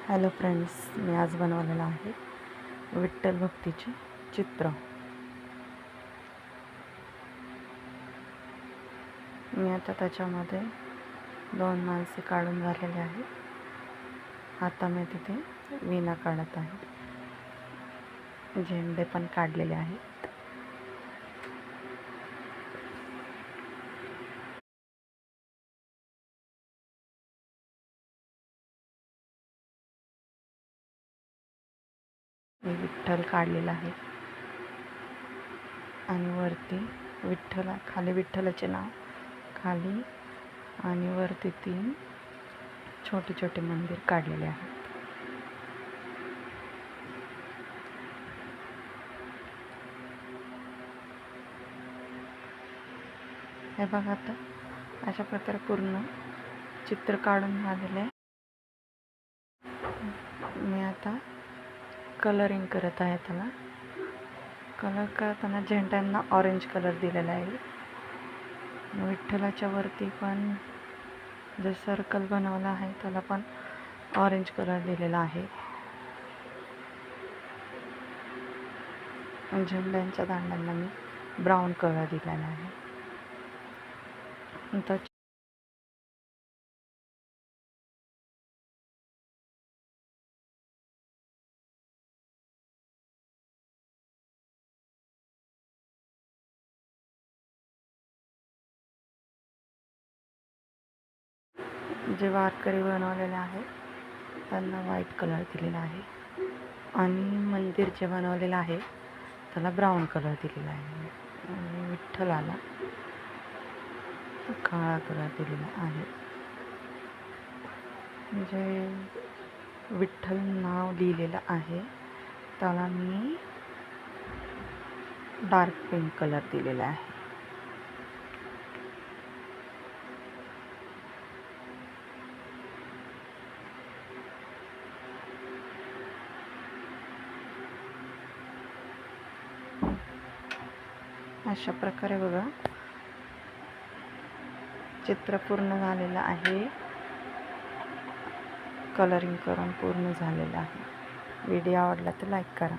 Hello friends, मी आज बनवलेलं आहे विठ्ठल भक्तीचे चित्र. मी आता त्याच्यामध्ये 2 माणसे काढून झालेले आहेत. आता मी तिथे वीणा काढत आहे. झेंडे पण काढलेले आहेत. मी विठ्ठल काढलेला आहे आणि वरती खाली विठ्ठलाचे नाव खाली आणि वरती 3 छोटे छोटे मंदिर काढलेले आहेत. हे बघा, आता अशा प्रकारे पूर्ण चित्र काढून झालेले आहे. मी आता कलरिंग करत आहे. त्याला कलर करताना झेंड्यांना ऑरेंज कलर दिलेला आहे. विठ्ठलाच्या वरती पण जे सर्कल बनवला आहे त्याला पण ऑरेंज कलर दिलेला आहे. झेंड्यांच्या दांड्यांना मी ब्राऊन कलर दिलेला आहे. जे वारकरी बनवलेले आहेत त्यांना व्हाईट कलर दिलेला आहे आणि मंदिर जे बनवलेलं आहे त्याला ब्राऊन कलर दिलेला आहे आणि विठ्ठलाला काळा कलर दिलेला आहे. जे विठ्ठल नाव लिहिलेलं आहे त्याला मी डार्क पिंक कलर दिलेला आहे. अशा प्रकारे बघा, चित्र पूर्ण झालेलं आहे. कलरिंग करून पूर्ण झालेलं आहे. व्हिडिओ आवडला तर लाईक करा.